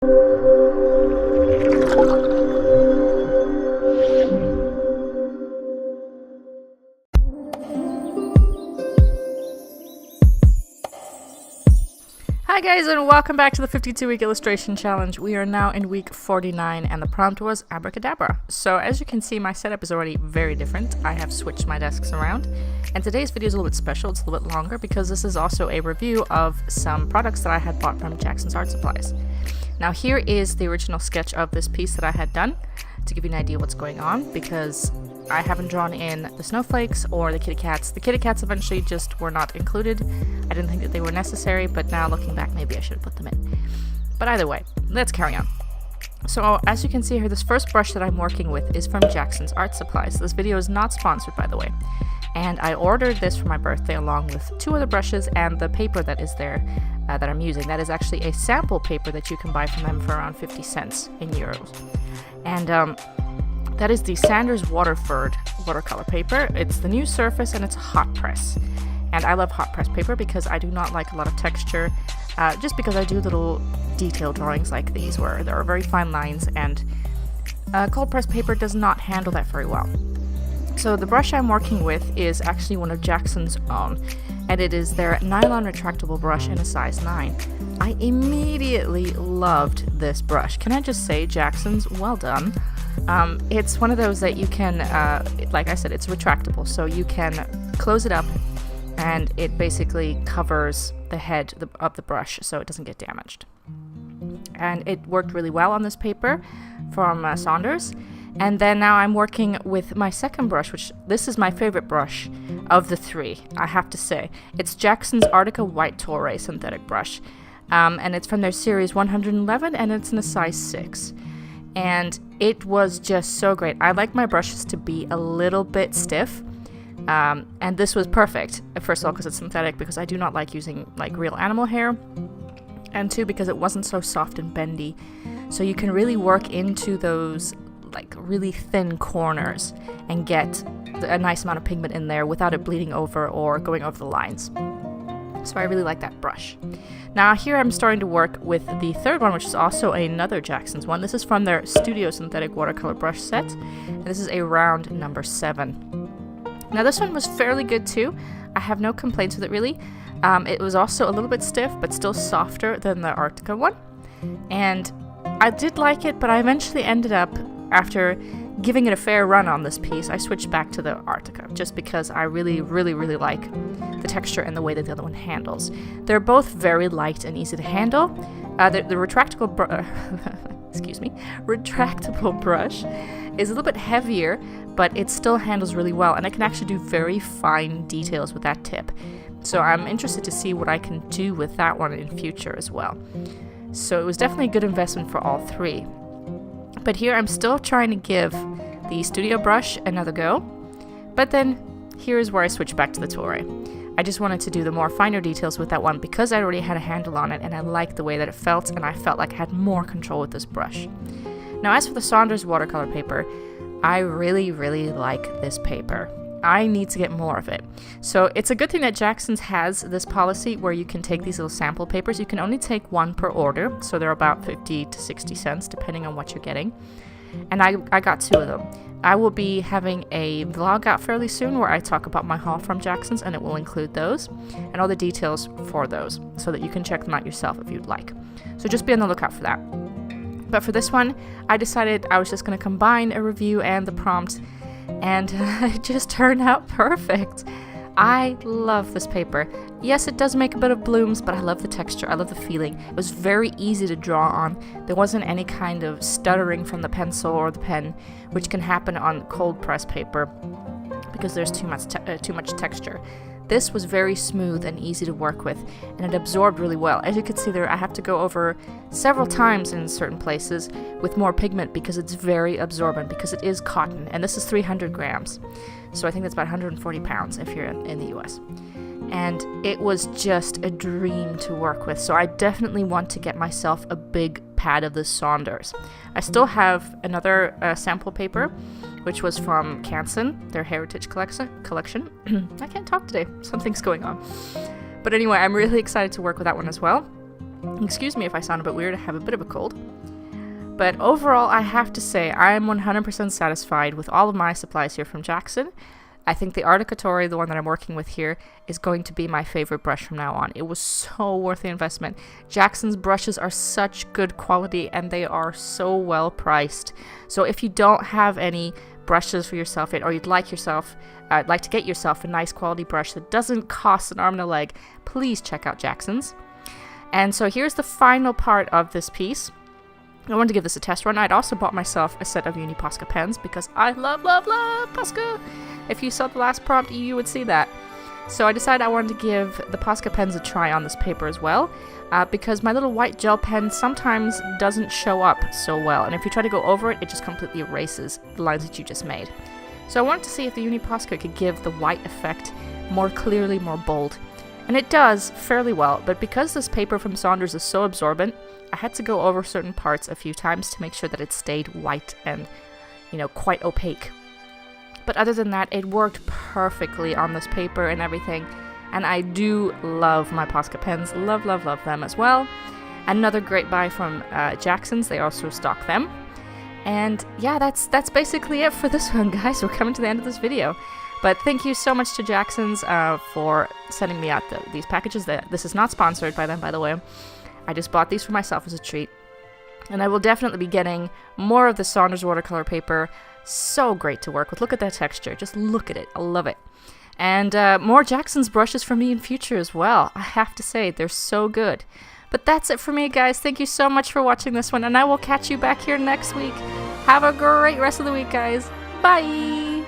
Hi guys, and welcome back to the 52-week illustration challenge. We are now in week 49 and the prompt was Abracadabra. So as you can see, my setup is already very different. I have switched my desks around, and today's video is a little bit special. It's a little bit longer because this is also a review of some products that I had bought from Jackson's Art Supplies. Now here is the original sketch of this piece that I had done to give you an idea what's going on, because I haven't drawn in the snowflakes or the kitty cats. The kitty cats eventually just were not included. I didn't think that they were necessary, but now looking back, maybe I should have put them in. But either way, let's carry on. So as you can see here, this first brush that I'm working with is from Jackson's Art Supplies. This video is not sponsored, by the way. And I ordered this for my birthday along with two other brushes and the paper that is there that I'm using. That is actually a sample paper that you can buy from them for around 50 cents in euros. And that is the Saunders Waterford watercolor paper. It's the new Surface and it's a hot press. And I love hot press paper because I do not like a lot of texture, just because I do little detail drawings like these where there are very fine lines, and cold press paper does not handle that very well. So the brush I'm working with is actually one of Jackson's own, and it is their Nylon Retractable brush in a size 9. I immediately loved this brush. Can I just say, Jackson's, well done. It's one of those that you can, like I said, it's retractable, so you can close it up and it basically covers the head of the brush so it doesn't get damaged. And it worked really well on this paper from Saunders. And then now I'm working with my second brush, which this is my favorite brush of the three, I have to say. It's Jackson's Artica White Toray Synthetic brush. And it's from their series 111 and it's in a size 6. And it was just so great. I like my brushes to be a little bit stiff. And this was perfect. First of all, because it's synthetic, because I do not like using like real animal hair. And two, because it wasn't so soft and bendy. So you can really work into those like really thin corners and get a nice amount of pigment in there without it bleeding over or going over the lines. So I really like that brush. Now here I'm starting to work with the third one, which is also another Jackson's one. This is from their Studio Synthetic Watercolor brush set, and this is a round number 7. Now this one was fairly good too. I have no complaints with it really. It was also a little bit stiff, but still softer than the Artica one. And I did like it, but I eventually ended up, after giving it a fair run on this piece, I switched back to the Artica, just because I really like the texture and the way that the other one handles. They're both very light and easy to handle. The retractable retractable brush is a little bit heavier, but it still handles really well, and I can actually do very fine details with that tip. So I'm interested to see what I can do with that one in future as well. So it was definitely a good investment for all three. But here I'm still trying to give the Studio brush another go, but then here's where I switch back to the Toray. I just wanted to do the more finer details with that one because I already had a handle on it and I liked the way that it felt, and I felt like I had more control with this brush. Now as for the Saunders watercolor paper, I really like this paper. I need to get more of it. So it's a good thing that Jackson's has this policy where you can take these little sample papers. You can only take one per order, so they're about 50 to 60 cents depending on what you're getting. And I got 2 of them. I will be having a vlog out fairly soon where I talk about my haul from Jackson's, and it will include those and all the details for those so that you can check them out yourself if you'd like. So just be on the lookout for that. But for this one, I decided I was just going to combine a review and the prompt, and it just turned out perfect. I love this paper. Yes, it does make a bit of blooms, but I love the texture. I love the feeling. It was very easy to draw on. There wasn't any kind of stuttering from the pencil or the pen, which can happen on cold press paper because there's too much texture. This was very smooth and easy to work with, and it absorbed really well. As you can see there, I have to go over several times in certain places with more pigment because it's very absorbent, because it is cotton, and this is 300 grams. So I think that's about 140 pounds if you're in the US. And it was just a dream to work with, so I definitely want to get myself a big pad of the Saunders. I still have another sample paper, which was from Canson, their Heritage collection. I can't talk today, something's going on. But anyway, I'm really excited to work with that one as well. Excuse me if I sound a bit weird, I have a bit of a cold. But overall, I have to say, I am 100% satisfied with all of my supplies here from Jackson. I think the Artica Toray, the one that I'm working with here, is going to be my favorite brush from now on. It was so worth the investment. Jackson's brushes are such good quality and they are so well priced. So if you don't have any brushes for yourself yet, or you'd like to get yourself a nice quality brush that doesn't cost an arm and a leg, please check out Jackson's. And so here's the final part of this piece. I wanted to give this a test run. I'd also bought myself a set of uni Posca pens because I love Posca. If you saw the last prompt, you would see that. So I decided I wanted to give the Posca pens a try on this paper as well, because my little white gel pen sometimes doesn't show up so well, and if you try to go over it, it just completely erases the lines that you just made. So I wanted to see if the uni Posca could give the white effect more clearly, more bold. And it does fairly well, but because this paper from Saunders is so absorbent, I had to go over certain parts a few times to make sure that it stayed white and, quite opaque. But other than that, it worked perfectly on this paper and everything. And I do love my Posca pens. Love them as well. Another great buy from Jackson's. They also stock them. And yeah, that's basically it for this one, guys. We're coming to the end of this video. But thank you so much to Jackson's for sending me out these packages. This is not sponsored by them, by the way. I just bought these for myself as a treat. And I will definitely be getting more of the Saunders watercolor paper. So great to work with. Look at that texture. Just look at it. I love it. And more Jackson's brushes for me in future as well. I have to say, they're so good. But that's it for me, guys. Thank you so much for watching this one. And I will catch you back here next week. Have a great rest of the week, guys. Bye!